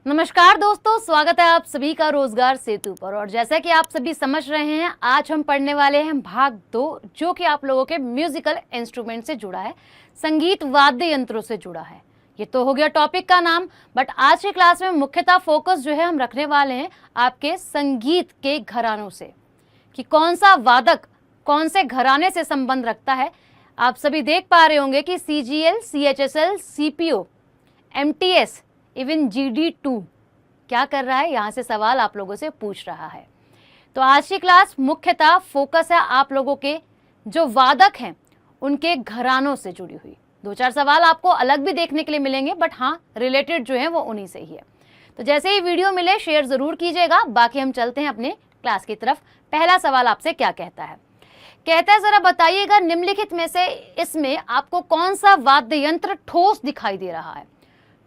नमस्कार दोस्तों, स्वागत है आप सभी का रोजगार सेतु पर। और जैसा कि आप सभी समझ रहे हैं, आज हम पढ़ने वाले हैं भाग 2, जो कि आप लोगों के म्यूजिकल इंस्ट्रूमेंट से जुड़ा है, संगीत वाद्य यंत्रों से जुड़ा है। ये तो हो गया टॉपिक का नाम, बट आज की क्लास में मुख्यतः फोकस जो है हम रखने वाले हैं आपके संगीत के घरानों से, कि कौन सा वादक कौन से घराने से संबंध रखता है। आप सभी देख पा रहे होंगे कि CGL, CHSL, CPO, MTS, even GD2 क्या कर रहा है, यहाँ से सवाल आप लोगों से पूछ रहा है। तो आज की क्लास मुख्यतः फोकस है आप लोगों के जो वादक हैं उनके घरानों से जुड़ी हुई। 2-4 सवाल आपको अलग भी देखने के लिए मिलेंगे, बट हाँ रिलेटेड जो है वो उन्हीं से ही है। तो जैसे ही वीडियो मिले शेयर जरूर कीजिएगा। बाकी हम चलते हैं अपने क्लास की तरफ। पहला सवाल आपसे क्या कहता है, जरा बताइएगा निम्नलिखित में से इसमें आपको कौन सा वाद्य यंत्र ठोस दिखाई दे रहा है।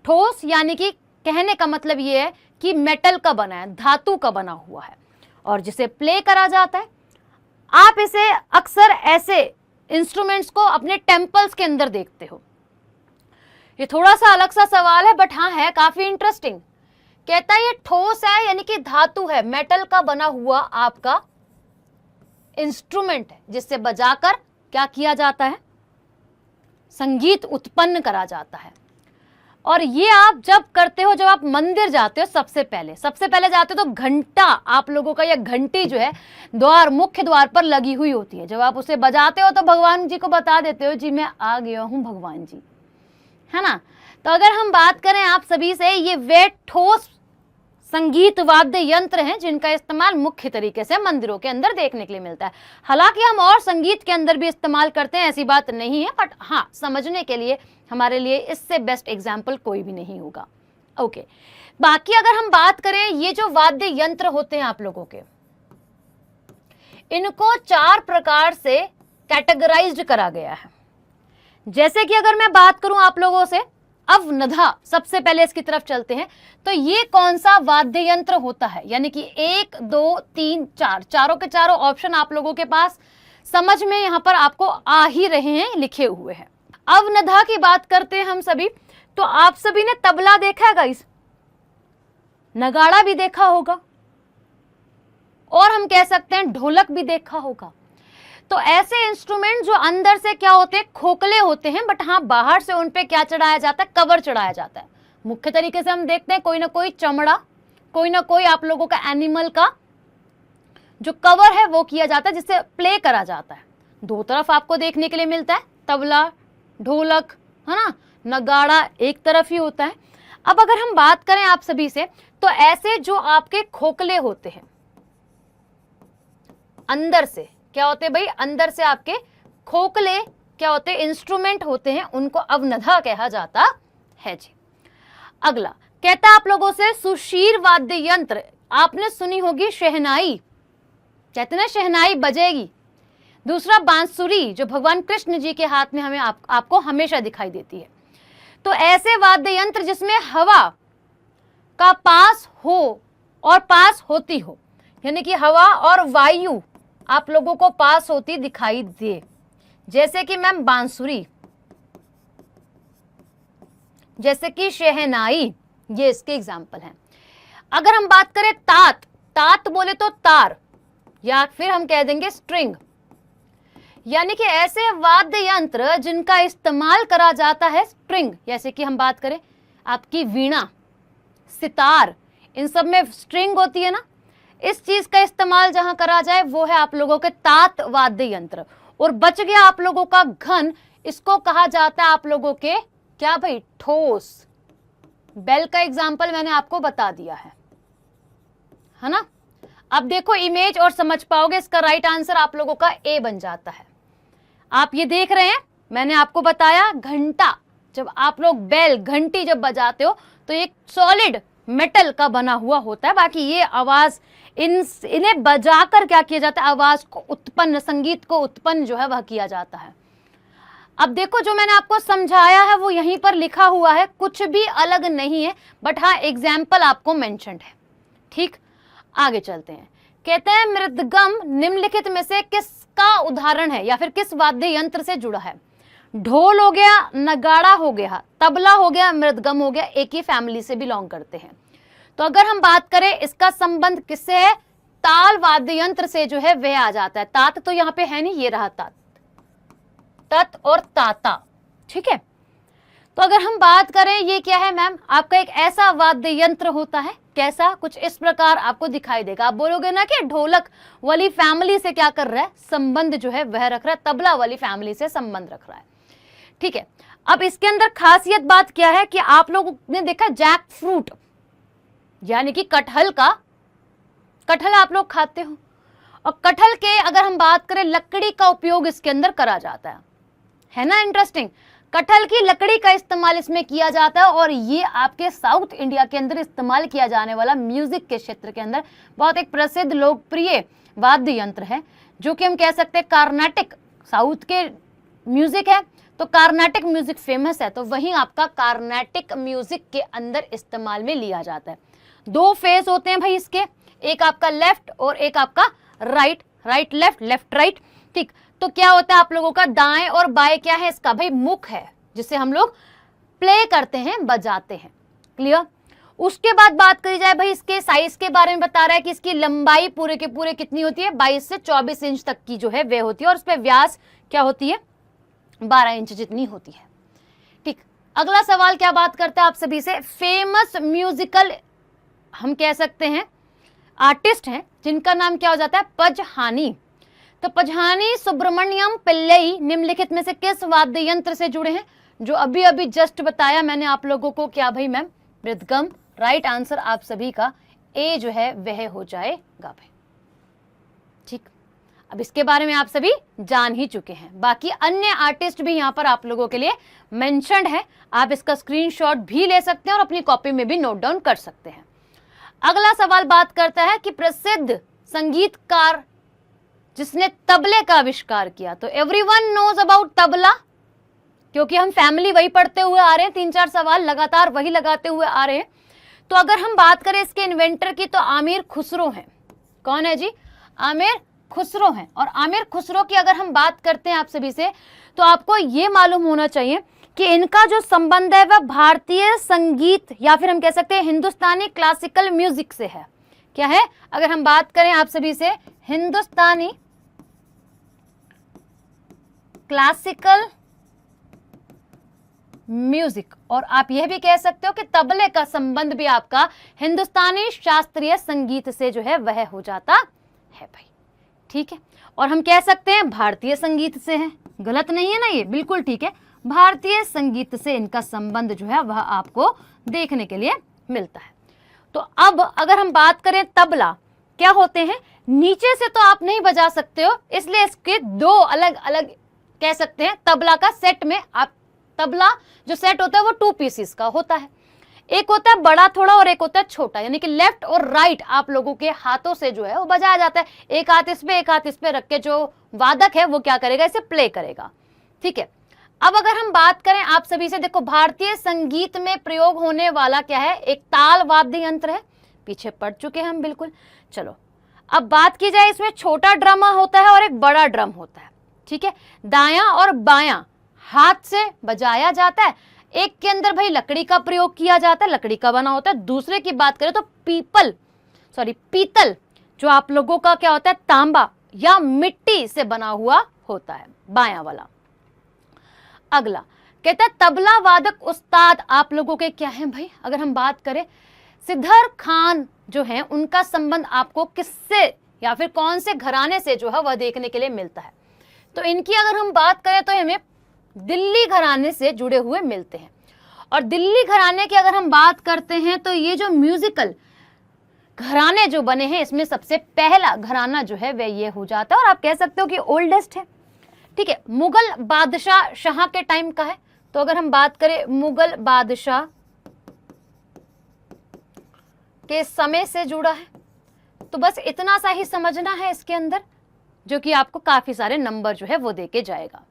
ठोस यानी कि कहने का मतलब ये है कि मेटल का बना है, धातु का बना हुआ है, और जिसे प्ले करा जाता है। आप इसे अक्सर ऐसे इंस्ट्रूमेंट्स को अपने टेम्पल्स के अंदर देखते हो। ये थोड़ा सा अलग सा सवाल है, बट हाँ है काफी इंटरेस्टिंग। कहता है ये ठोस है यानी कि धातु है, मेटल का बना हुआ आपका इंस्ट्रूमेंट है, जिससे बजाकर क्या किया जाता है, संगीत उत्पन्न करा जाता है। और ये आप जब करते हो, जब आप मंदिर जाते हो, सबसे पहले जाते हो तो घंटा आप लोगों का, या घंटी जो है मुख्य द्वार पर लगी हुई होती है। जब आप उसे बजाते हो तो भगवान जी को बता देते हो, जी मैं आ गया हूं भगवान जी, है ना। तो अगर हम बात करें आप सभी से, ये वे ठोस संगीत वाद्य यंत्र हैं जिनका इस्तेमाल मुख्य तरीके से मंदिरों के अंदर देखने के लिए मिलता है। हालांकि हम और संगीत के अंदर भी इस्तेमाल करते हैं, ऐसी बात नहीं है, बट हाँ समझने के लिए हमारे लिए इससे बेस्ट एग्जाम्पल कोई भी नहीं होगा। ओके, बाकी अगर हम बात करें, ये जो वाद्य यंत्र होते हैं आप लोगों के, इनको 4 प्रकार से कैटेगराइज्ड करा गया है। जैसे कि अगर मैं बात करूं आप लोगों से, अवनधा, सबसे पहले इसकी तरफ चलते हैं। तो ये कौन सा वाद्य यंत्र होता है, यानी कि 1, 2, 3, 4, चारों के चारों ऑप्शन आप लोगों के पास समझ में यहां पर आपको आ ही रहे हैं, लिखे हुए हैं। अवनधा की बात करते हैं हम सभी, तो आप सभी ने तबला देखा है गाइस, नगाड़ा भी देखा होगा, और हम कह सकते हैं ढोलक भी देखा होगा। तो ऐसे इंस्ट्रूमेंट जो अंदर से क्या होते हैं, खोखले होते हैं, बट हाँ बाहर से उन पे क्या चढ़ाया जाता है, कवर चढ़ाया जाता है। मुख्य तरीके से हम देखते हैं कोई ना कोई चमड़ा, कोई ना कोई आप लोगों का एनिमल का जो कवर है वो किया जाता है, जिससे प्ले करा जाता है। 2 तरफ आपको देखने के लिए मिलता है, तबला, ढोलक, है ना, नगाड़ा एक तरफ ही होता है। अब अगर हम बात करें आप सभी से, तो ऐसे जो आपके खोखले होते हैं, अंदर से क्या होते हैं भाई, अंदर से आपके खोखले क्या होते हैं, इंस्ट्रूमेंट होते हैं, उनको अवनधा कहा जाता है जी। अगला कहता है आप लोगों से सुशीर वाद्य यंत्र, आपने सुनी होगी शहनाई, कहते ना शहनाई बजेगी। दूसरा बांसुरी, जो भगवान कृष्ण जी के हाथ में हमें आपको हमेशा दिखाई देती है। तो ऐसे वाद्य यंत्र जिसमें हवा का पास हो और पास होती हो, यानी कि हवा और वायु आप लोगों को पास होती दिखाई दे, जैसे कि मैम बांसुरी, जैसे कि शहनाई, ये इसके एग्जाम्पल हैं। अगर हम बात करें तात बोले तो तार, या फिर हम कह देंगे स्ट्रिंग, यानी कि ऐसे वाद्य यंत्र जिनका इस्तेमाल करा जाता है स्ट्रिंग, जैसे कि हम बात करें आपकी वीणा, सितार, इन सब में स्ट्रिंग होती है ना। इस चीज का इस्तेमाल जहां करा जाए वो है आप लोगों के तात वाद्य यंत्र। और बच गया आप लोगों का घन, इसको कहा जाता है आप लोगों के क्या भाई, ठोस। बेल का एग्जाम्पल मैंने आपको बता दिया है ना। अब देखो इमेज और समझ पाओगे, इसका राइट आंसर आप लोगों का ए बन जाता है। आप ये देख रहे हैं, मैंने आपको बताया घंटा, जब आप लोग बेल, घंटी जब बजाते हो तो एक सॉलिड मेटल का बना हुआ होता है। बाकी ये आवाज इन्हें बजाकर क्या किया जाता है, आवाज को उत्पन्न, संगीत को उत्पन्न जो है वह किया जाता है। अब देखो जो मैंने आपको समझाया है वो यहीं पर लिखा हुआ है, कुछ भी अलग नहीं है, बट हाँ एग्जाम्पल आपको मेंशन्ड है। ठीक, आगे चलते हैं। कहते हैं मृदगम निम्नलिखित में से किसका उदाहरण है, या फिर किस वाद्य यंत्र से जुड़ा है। ढोल हो गया, नगाड़ा हो गया, तबला हो गया, मृदगम हो गया, एक ही फैमिली से बिलोंग करते हैं। तो अगर हम बात करें इसका संबंध किससे है, ताल वाद्य यंत्र से जो है वह आ जाता है। तात तो यहाँ पे है नहीं, ये रहा तात, तत् और ताता, ठीक है। तो अगर हम बात करें ये क्या है मैम, आपका एक ऐसा वाद्य यंत्र होता है, कैसा, कुछ इस प्रकार आपको दिखाई देगा। आप बोलोगे ना कि ढोलक वाली फैमिली से क्या कर रहा है, संबंध जो है वह रख रहा है, तबला वाली फैमिली से संबंध रख रहा है, ठीक है। अब इसके अंदर खासियत बात क्या है कि आप लोगों ने देखा जैक फ्रूट यानी कि कटहल का, कटहल आप लोग खाते हो, और कटहल के अगर हम बात करें लकड़ी का उपयोग इसके अंदर करा जाता है ना। इंटरेस्टिंग, कटहल की लकड़ी का इस्तेमाल इसमें किया जाता है, और ये आपके साउथ इंडिया के अंदर इस्तेमाल किया जाने वाला म्यूजिक के क्षेत्र के अंदर बहुत एक प्रसिद्ध लोकप्रिय वाद्य यंत्र है, जो कि हम कह सकते हैं कार्नाटिक, साउथ के म्यूजिक है तो कार्नाटिक म्यूजिक फेमस है, तो वहीं आपका कार्नाटिक म्यूजिक के अंदर इस्तेमाल में लिया जाता है। दो फेस होते हैं भाई इसके, एक आपका लेफ्ट और एक आपका right, right left, left right, ठीक। तो क्या होता है आप लोगों का दाएं और बाएं क्या है इसका भाई, मुख है, जिसे हम लोग प्ले करते हैं, बजाते हैं, क्लियर। उसके बाद बात करी जाए भाई इसके साइज के बारे में, बता रहा है कि इसकी लंबाई पूरे के पूरे कितनी होती है, 22 से 24 इंच तक की जो है वे होती है, और उस पर व्यास क्या होती है, 12 इंच जितनी होती है, ठीक। अगला सवाल क्या बात करते हैं आप सभी से, फेमस म्यूजिकल हम कह सकते हैं आर्टिस्ट हैं जिनका नाम क्या हो जाता है, पजहानी। तो पजहानी सुब्रमण्यम पिल्लई निम्नलिखित में से किस वाद्य यंत्र से जुड़े हैं, जो अभी अभी जस्ट बताया मैंने आप लोगों को, क्या भाई मैम, मृदगम। राइट आंसर आप सभी का ए जो है वह हो जाएगा भाई, ठीक। अब इसके बारे में आप सभी जान ही चुके हैं, बाकी अन्य आर्टिस्ट भी यहाँ पर आप लोगों के लिए मेंशन्ड है, आप इसका स्क्रीनशॉट भी ले सकते हैं और अपनी कॉपी में भी नोट डाउन कर सकते हैं। अगला सवाल बात करता है कि प्रसिद्ध संगीतकार जिसने तबले का आविष्कार किया, तो एवरीवन नोज अबाउट तबला, क्योंकि हम फैमिली वही पढ़ते हुए आ रहे हैं, 3-4 सवाल लगातार वही लगाते हुए आ रहे हैं। तो अगर हम बात करें इसके इन्वेंटर की, तो आमिर खुसरो हैं। कौन है जी, आमिर खुसरो हैं। और आमिर खुसरो की अगर हम बात करते हैं आप सभी से, तो आपको ये मालूम होना चाहिए कि इनका जो संबंध है वह भारतीय संगीत या फिर हम कह सकते हैं हिंदुस्तानी क्लासिकल म्यूजिक से है। क्या है, अगर हम बात करें आप सभी से, हिंदुस्तानी क्लासिकल म्यूजिक, और आप यह भी कह सकते हो कि तबले का संबंध भी आपका हिंदुस्तानी शास्त्रीय संगीत से जो है वह हो जाता है भाई, ठीक है। और हम कह सकते हैं भारतीय संगीत से है, गलत नहीं है ना ये, बिल्कुल ठीक है, भारतीय संगीत से इनका संबंध जो है वह आपको देखने के लिए मिलता है। तो अब अगर हम बात करें तबला, क्या होते हैं, नीचे से तो आप नहीं बजा सकते हो, इसलिए इसके दो अलग अलग कह सकते हैं तबला का सेट में, आप तबला जो सेट होता है वो 2 पीसेस का होता है, एक होता है बड़ा थोड़ा और एक होता है छोटा, यानी कि लेफ्ट और राइट आप लोगों के हाथों से जो है वो बजाया जाता है, एक हाथ इस पे एक हाथ इस पे रख के जो वादक है वो क्या करेगा, इसे प्ले करेगा, ठीक है। अब अगर हम बात करें आप सभी से, देखो भारतीय संगीत में प्रयोग होने वाला क्या है, एक ताल वाद्य यंत्र है, पीछे पढ़ चुके हैं हम बिल्कुल। चलो अब बात की जाए, इसमें छोटा ड्रम होता है और एक बड़ा ड्रम होता है, ठीक है। दायां और बायां हाथ से बजाया जाता है, एक के अंदर भाई लकड़ी का प्रयोग किया जाता है, लकड़ी का बना होता है, दूसरे की बात करें तो पीतल जो आप लोगों का क्या होता है, तांबा या मिट्टी से बना हुआ होता है, बायां वाला। अगला कहता है तबला वादक उस्ताद आप लोगों के क्या हैं भाई, अगर हम बात करें सिद्धर खान जो है उनका संबंध आपको किससे या फिर कौन से घराने से जो है वह देखने के लिए मिलता है, तो इनकी अगर हम बात करें तो हमें दिल्ली घराने से जुड़े हुए मिलते हैं। और दिल्ली घराने की अगर हम बात करते हैं तो ये जो म्यूजिकल घराने जो बने हैं इसमें सबसे पहला घराना जो है वह ये हो जाता है, और आप कह सकते हो कि ओल्डेस्ट है, ठीक है। मुगल बादशाह शाह के टाइम का है, तो अगर हम बात करें मुगल बादशाह के समय से जुड़ा है, तो बस इतना सा ही समझना है इसके अंदर, जो कि आपको काफी सारे नंबर जो है वो देके जाएगा।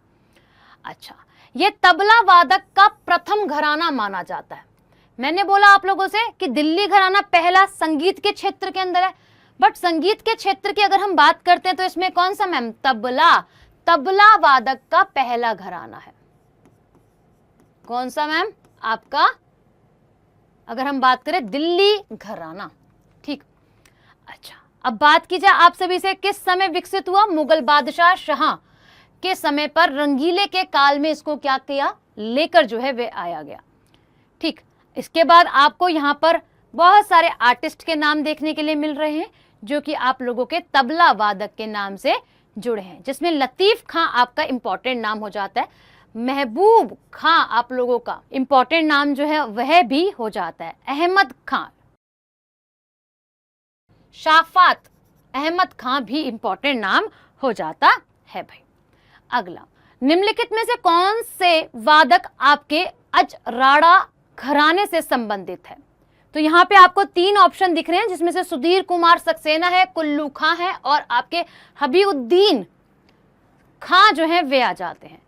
अच्छा, ये तबला वादक का प्रथम घराना माना जाता है। मैंने बोला आप लोगों से कि दिल्ली घराना पहला संगीत के क्षेत्र के अंदर है, बट संगीत के क्षेत्र की अगर हम बात करते हैं तो इसमें कौन सा मैम, तबला वादक का पहला घराना है। कौन सा मैम आपका, अगर हम बात करें दिल्ली घराना। ठीक, अच्छा अब बात की जाए आप सभी से, किस समय विकसित हुआ? मुगल बादशाह शाह के समय पर रंगीले के काल में इसको क्या किया, लेकर जो है वे आया गया। ठीक, इसके बाद आपको यहाँ पर बहुत सारे आर्टिस्ट के नाम देखने के लिए मिल रहे हैं जो कि आप लोगों के तबला वादक के नाम से जुड़े हैं, जिसमें लतीफ खां आपका इंपॉर्टेंट नाम हो जाता है, महबूब खां आप लोगों का इंपॉर्टेंट नाम जो है वह भी हो जाता है, अहमद खां, शाफात अहमद खां भी इंपॉर्टेंट नाम हो जाता है भाई। अगला, निम्नलिखित में से कौन से वादक आपके अजराड़ा घराने से संबंधित है? तो यहाँ पे आपको 3 ऑप्शन दिख रहे हैं, जिसमें से सुधीर कुमार सक्सेना है, कुल्लू खां है और आपके हबीउद्दीन खां जो है वे आ जाते हैं।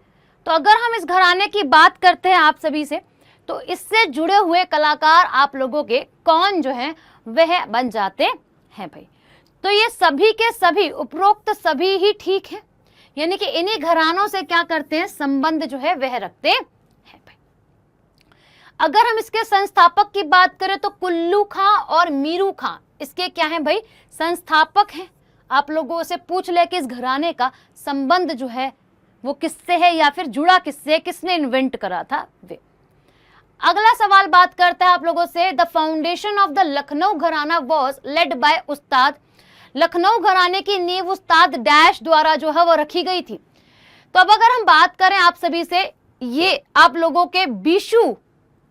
तो अगर हम इस घराने की बात करते हैं आप सभी से, तो इससे जुड़े हुए कलाकार आप लोगों के कौन जो है वह बन जाते हैं भाई। तो ये सभी के सभी उपरोक्त सभी ही ठीक है, यानी कि इन्हीं घरानों से क्या करते हैं, संबंध जो है वह रखते हैं भाई। अगर हम इसके संस्थापक की बात करें तो कुल्लू खां और मीरू खां इसके क्या है भाई, संस्थापक हैं। आप लोगों से पूछ ले कि इस घराने का संबंध जो है वो किससे है या फिर जुड़ा किससे, किसने इन्वेंट करा था वे। अगला सवाल बात करता है आप लोगों से, the foundation of the Lucknow घराना वॉज लेड बाय उस्ताद, लखनऊ घराने की नींव उस्ताद डैश द्वारा जो है वो रखी गई थी। तो अब अगर हम बात करें आप सभी से, ये आप लोगों के बीशू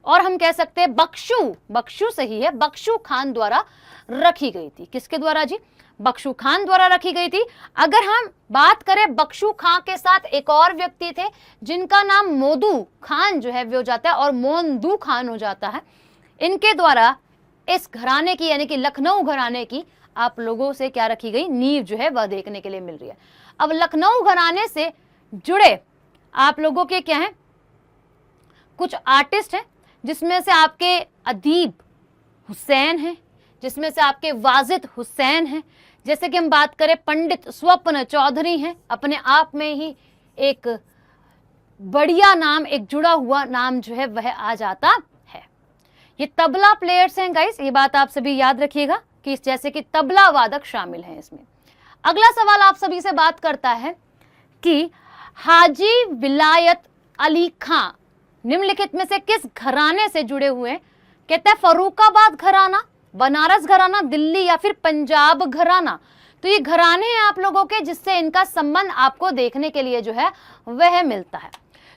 और हम कह सकते हैं बख्शू सही है, बख्शू खान द्वारा रखी गई थी। किसके द्वारा जी? बख्शू खान द्वारा रखी गई थी। अगर हम बात करें बख्शू खान के साथ एक और व्यक्ति थे जिनका नाम मोदू खान जो है वो हो जाता है और मोंदू खान हो जाता है, इनके द्वारा इस घराने की यानी कि लखनऊ घराने की आप लोगों से क्या रखी गई, नींव जो है वह देखने के लिए मिल रही है। अब लखनऊ घराने से जुड़े आप लोगों के क्या है, कुछ आर्टिस्ट हैं, जिसमें से आपके अदीब हुसैन हैं, जिसमें से आपके वाजिद हुसैन हैं, जैसे कि हम बात करें पंडित स्वप्न चौधरी हैं, अपने आप में ही एक बढ़िया नाम, एक जुड़ा हुआ नाम जो है वह आ जाता है। ये तबला प्लेयर्स हैं गाइस, ये बात आप सभी याद रखिएगा कि जैसे कि तबला वादक शामिल हैं इसमें। अगला सवाल आप सभी से बात करता है कि हाजी विलायत अली खां निम्नलिखित में से किस घराने से जुड़े हुए हैं? कहता है फर्रुखाबाद घराना, बनारस घराना, दिल्ली या फिर पंजाब घराना। तो ये घराने हैं आप लोगों के जिससे इनका संबंध आपको देखने के लिए जो है वह मिलता है।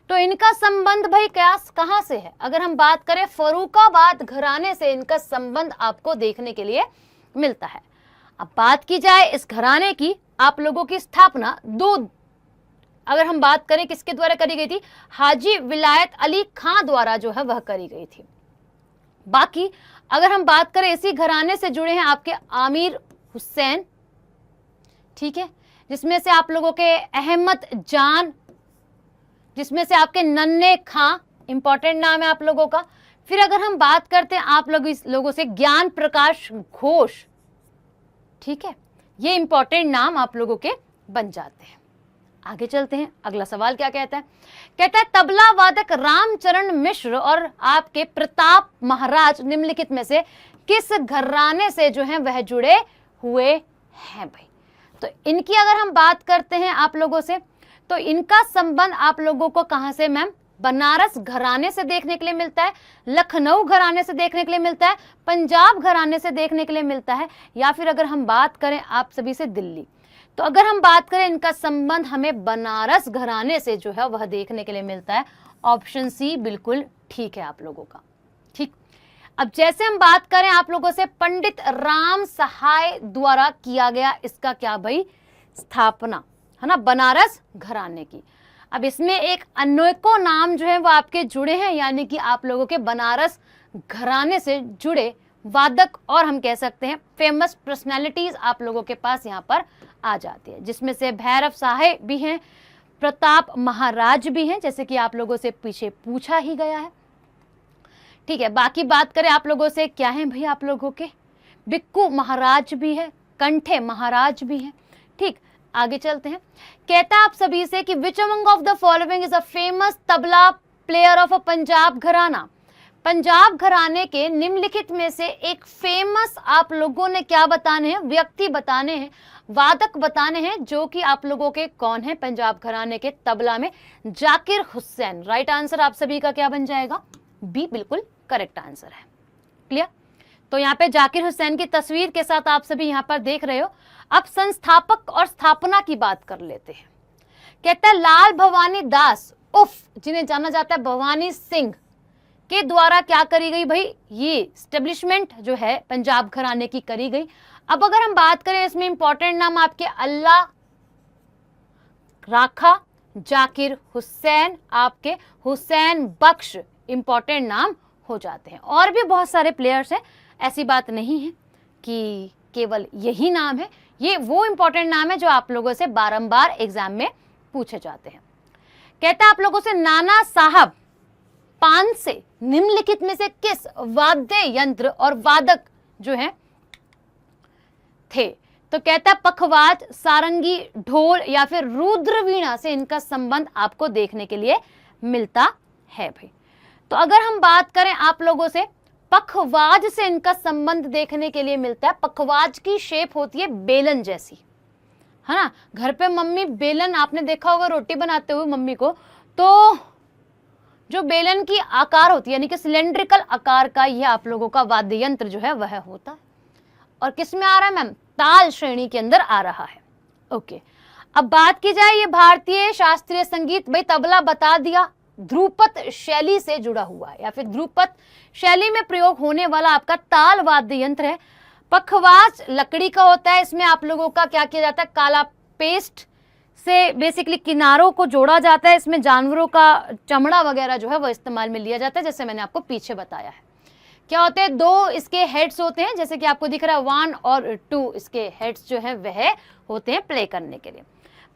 तो इनका संबंध भाई कहाँ से है? अगर हम बात करें फर्रुखाबाद घराने से इनका संबंध आपको देखने के लिए मिलता है। अब बात की जाए इस घराने की, आप लोगों की स्थापना अगर हम बात करें किसके द्वारा करी गई थी, हाजी विलायत अली खां द्वारा जो है वह करी गई थी। बाकी अगर हम बात करें इसी घराने से जुड़े हैं आपके आमिर हुसैन, ठीक है, जिसमें से आप लोगों के अहमद जान, जिसमें से आपके नन्हे खां, इंपॉर्टेंट नाम है आप लोगों का। फिर अगर हम बात करते हैं आप लोगों से ज्ञान प्रकाश घोष, ठीक है, ये इंपॉर्टेंट नाम आप लोगों के बन जाते हैं। आगे चलते हैं, अगला सवाल क्या कहता है? कहता है तबला वादक रामचरण मिश्र और आपके प्रताप महाराज निम्नलिखित में से किस घराने से जो है वह जुड़े हुए हैं भाई? तो इनकी अगर हम बात करते हैं आप लोगों से, तो इनका संबंध आप लोगों को कहां से मैम? बनारस घराने से देखने के लिए मिलता है, लखनऊ घराने से देखने के लिए मिलता है, पंजाब घराने से देखने के लिए मिलता है, या फिर अगर हम बात करें आप सभी से दिल्ली। तो अगर हम बात करें इनका संबंध हमें बनारस घराने से जो है वह देखने के लिए मिलता है। ऑप्शन सी बिल्कुल ठीक है आप लोगों का। ठीक, अब जैसे हम बात करें आप लोगों से पंडित राम सहाय द्वारा किया गया इसका क्या भाई? स्थापना, है ना, बनारस घराने की। अब इसमें एक अनेकों नाम जो है वो आपके जुड़े हैं, यानी कि आप लोगों के बनारस घराने से जुड़े वादक और हम कह सकते हैं फेमस पर्सनालिटीज आप लोगों के पास यहाँ पर आ जाती है, जिसमें से भैरव साहे भी हैं, प्रताप महाराज भी हैं, जैसे कि आप लोगों से पीछे पूछा ही गया है। ठीक है, बाकी बात करें आप लोगों से क्या है भाई आप लोगों के? बिक्कू महाराज भी है, कंठे महाराज भी हैं। ठीक, आगे चलते हैं। कहता है आप सभी से कि which among of the following is a famous tabla player of a Punjab घराना? पंजाब घराने के निम्नलिखित में से एक फेमस आप लोगों ने क्या बताने हैं, व्यक्ति बताने हैं, वादक बताने हैं, जो कि आप लोगों के कौन है पंजाब घराने के तबला में? जाकिर हुसैन। राइट आंसर आप सभी का क्या बन जाएगा? बी बिल्कुल करेक्ट आंसर है। क्लियर? तो यहाँ पे जाकिर हुसैन की तस्वीर के साथ आप सभी यहाँ पर देख रहे हो। अब संस्थापक और स्थापना की बात कर लेते हैं। कहता है लाल भवानी दास उफ, जिन्हें जाना जाता है भवानी सिंह, के द्वारा क्या करी गई भाई? ये स्टेब्लिशमेंट जो है पंजाब घराने की करी गई। अब अगर हम बात करें इसमें इंपॉर्टेंट नाम आपके अल्लाह राखा, जाकिर हुसैन, आपके हुसैन बख्श इंपॉर्टेंट नाम हो जाते हैं। और भी बहुत सारे प्लेयर्स हैं, ऐसी बात नहीं है कि केवल यही नाम है। ये वो इंपॉर्टेंट नाम है जो आप लोगों से बारंबार एग्जाम में पूछे जाते हैं। कहता है आप लोगों से नाना साहब पानसे निम्नलिखित में से किस वाद्य यंत्र और वादक जो है थे? तो कहता है पखवाज, सारंगी, ढोल या फिर रुद्र वीणा से इनका संबंध आपको देखने के लिए मिलता है भाई। तो अगर हम बात करें आप लोगों से, पखवाज से इनका संबंध देखने के लिए मिलता है। पखवाज की शेप होती है बेलन जैसी, है ना। घर पे मम्मी बेलन आपने देखा होगा रोटी बनाते हुए मम्मी को, तो जो बेलन की आकार होती है यानी कि सिलेंड्रिकल आकार का यह आप लोगों का वाद्य यंत्र जो है वह होता है। और किस में आ रहा है मैम? ताल श्रेणी के अंदर आ रहा है। ओके, अब बात की जाए ये भारतीय शास्त्रीय संगीत, भाई तबला बता दिया, ध्रुपद शैली से जुड़ा हुआ है या फिर ध्रुपद शैली में प्रयोग होने वाला आपका ताल वाद्य यंत्र है। पखवाज लकड़ी का होता है, इसमें आप लोगों का क्या किया जाता है? काला पेस्ट से बेसिकली किनारों को जोड़ा जाता है। इसमें जानवरों का चमड़ा वगैरह जो है वो इस्तेमाल में लिया जाता है, जैसे मैंने आपको पीछे बताया है। क्या होते हैं? दो इसके हेड्स होते हैं, जैसे कि आपको दिख रहा है 1 और 2 इसके हेड्स जो है वह होते हैं प्ले करने के लिए।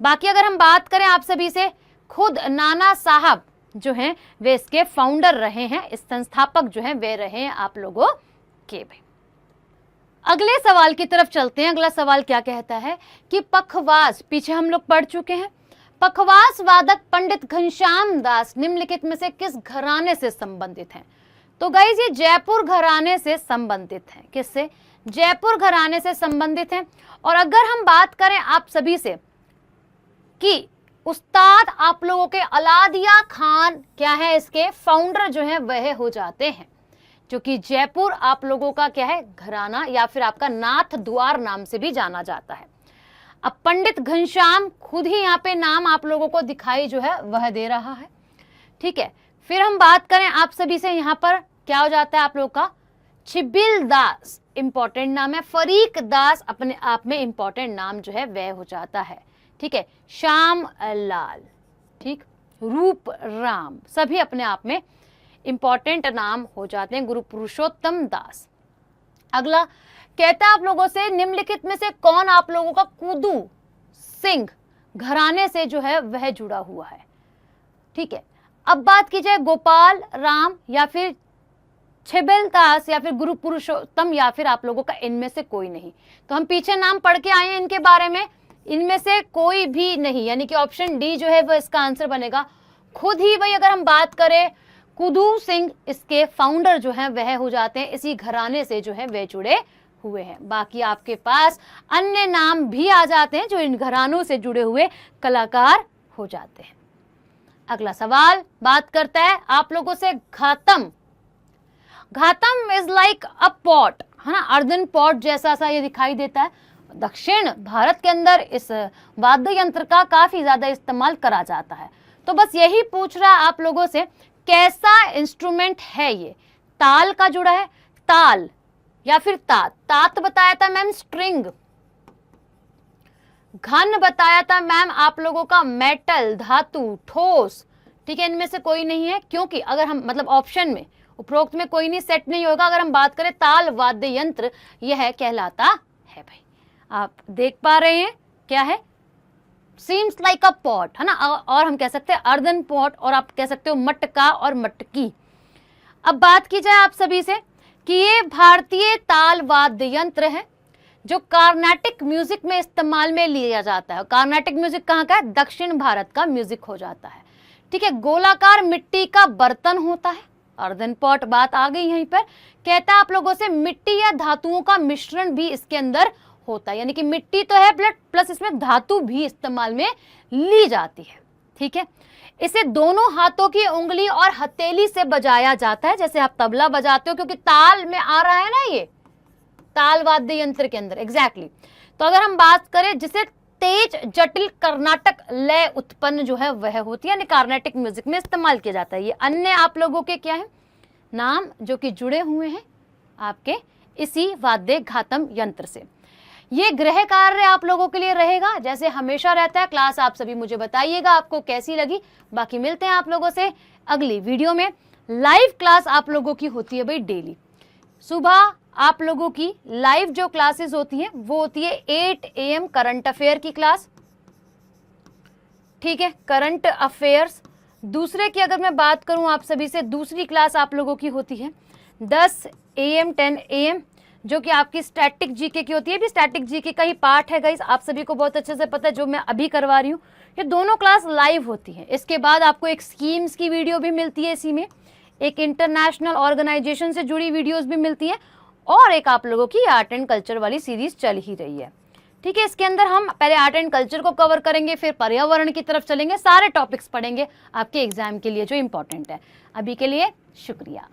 बाकी अगर हम बात करें आप सभी से, खुद नाना साहब जो हैं वे इसके फाउंडर रहे हैं, इस संस्थापक जो हैं वे रहे हैं आप लोगों के भाई। अगले सवाल की तरफ चलते हैं। अगला सवाल क्या कहता है कि पखवाज, पीछे हम लोग पढ़ चुके हैं, पखवाज वादक पंडित घनश्याम दास निम्नलिखित में से किस घराने से संबंधित हैं? तो गाइस ये जयपुर घराने से संबंधित हैं। किससे? जयपुर घराने से संबंधित हैं। और अगर हम बात करें आप सभी से कि उस्ताद आप लोगों के अलादिया खान क्या है, इसके फाउंडर जो है वह हो जाते हैं, जो कि जयपुर आप लोगों का क्या है? घराना या फिर आपका नाथ द्वार नाम से भी जाना जाता है। अब पंडित घनश्याम खुद ही यहाँ पे नाम आप लोगों को दिखाई जो है वह दे रहा है। ठीक है, फिर हम बात करें आप सभी से, यहाँ पर क्या हो जाता है आप लोगों का? छिबिल दास इंपॉर्टेंट नाम है। फरीक दास अपने आप में इंपॉर्टेंट नाम जो है वह हो जाता है। ठीक है, श्याम लाल, ठीक, रूप राम, सभी अपने आप में इंपॉर्टेंट नाम हो जाते हैं। गुरु पुरुषोत्तम दास। अगला कहता है आप लोगों से निम्नलिखित में से कौन आप लोगों का कुदू सिंह घराने से जो है वह जुड़ा हुआ है? ठीक है, अब बात की जाए गोपाल राम या फिर छिबिल दास या फिर गुरु पुरुषोत्तम या फिर आप लोगों का इनमें से कोई नहीं। तो हम पीछे नाम पढ़ के आए हैं इनके बारे में, इनमें से कोई भी नहीं, यानी कि ऑप्शन डी जो है वो इसका आंसर बनेगा। खुद ही भाई अगर हम बात करें कुदू सिंह इसके फाउंडर जो हैं वह हो जाते हैं, इसी घराने से जो है वे जुड़े हुए हैं। बाकी आपके पास अन्य नाम भी आ जाते हैं जो इन घरानों से जुड़े हुए कलाकार हो जाते हैं। अगला सवाल बात करता है आप लोगों से घातम। घातम इज लाइक अ पॉट, है ना, अर्दन पॉट जैसा सा ये दिखाई देता है। दक्षिण भारत के अंदर इस वाद्य यंत्र का काफी ज्यादा इस्तेमाल करा जाता है। तो बस यही पूछ रहा है आप लोगों से, कैसा इंस्ट्रूमेंट है ये? ताल का जुड़ा है, ताल या फिर तात? तात बताया था मैम स्ट्रिंग, घन बताया था मैम आप लोगों का मेटल, धातु, ठोस। ठीक है, इनमें से कोई नहीं है, क्योंकि अगर हम मतलब ऑप्शन में उपरोक्त में कोई नहीं सेट नहीं होगा। अगर हम बात करें ताल वाद्य यंत्र, यह कहलाता है भाई। आप देख पा रहे हैं क्या है? सीम्स लाइक अ पॉट, है ना, और हम कह सकते हैं अर्दन पॉट, और आप कह सकते हो मटका और मटकी। अब बात की जाए आप सभी से कि ये भारतीय ताल वाद्य यंत्र है जो कार्नाटिक म्यूजिक में इस्तेमाल में लिया जाता है। कार्नाटिक म्यूजिक कहाँ का है? दक्षिण भारत का म्यूजिक हो जाता है। ठीक है, गोलाकार मिट्टी का बर्तन होता है अर्दन पॉट, बात आ गई यहीं पर। कहता है आप लोगों से मिट्टी या धातुओं का मिश्रण भी इसके अंदर होता है, यानी कि मिट्टी तो है प्लस इसमें धातु भी इस्तेमाल में ली जाती है। ठीक है, इसे दोनों हाथों की उंगली और हथेली से बजाया जाता है, जैसे आप तबला बजाते हो, क्योंकि ताल में आ रहा है ना, ये ताल वाद्य यंत्र के अंदर एग्जैक्टली। तो अगर हम बात करें जिसे तेज जटिल कर्नाटक लय उत्पन्न जो है वह होती है, यानी कार्नेटिक म्यूजिक में इस्तेमाल किया जाता है। ये अन्य आप लोगों के क्या है नाम जो कि जुड़े हुए हैं आपके इसी वाद्य घातम यंत्र से। ये गृह कार्य आप लोगों के लिए रहेगा जैसे हमेशा रहता है। क्लास आप सभी मुझे बताइएगा आपको कैसी लगी। बाकी मिलते हैं आप लोगों से अगली वीडियो में। लाइव क्लास आप लोगों की होती है भाई डेली सुबह। आप लोगों की लाइव जो क्लासेस होती हैं वो होती है 8 AM करंट अफेयर की क्लास। ठीक है, करंट अफेयर्स। दूसरे की अगर मैं बात करूं आप सभी से, दूसरी क्लास आप लोगों की होती है 10 AM 10 AM जो कि आपकी स्टैटिक जीके की होती है। भी स्टैटिक जीके का ही पार्ट है गाइस, आप सभी को बहुत अच्छे से पता है जो मैं अभी करवा रही हूँ। ये दोनों क्लास लाइव होती है। इसके बाद आपको एक स्कीम्स की वीडियो भी मिलती है, इसी में एक इंटरनेशनल ऑर्गेनाइजेशन से जुड़ी वीडियोस भी मिलती है, और एक आप लोगों की आर्ट एंड कल्चर वाली सीरीज चल ही रही है। ठीक है, इसके अंदर हम पहले आर्ट एंड कल्चर को कवर करेंगे, फिर पर्यावरण की तरफ चलेंगे, सारे टॉपिक्स पढ़ेंगे आपके एग्जाम के लिए जो इंपॉर्टेंट है। अभी के लिए शुक्रिया।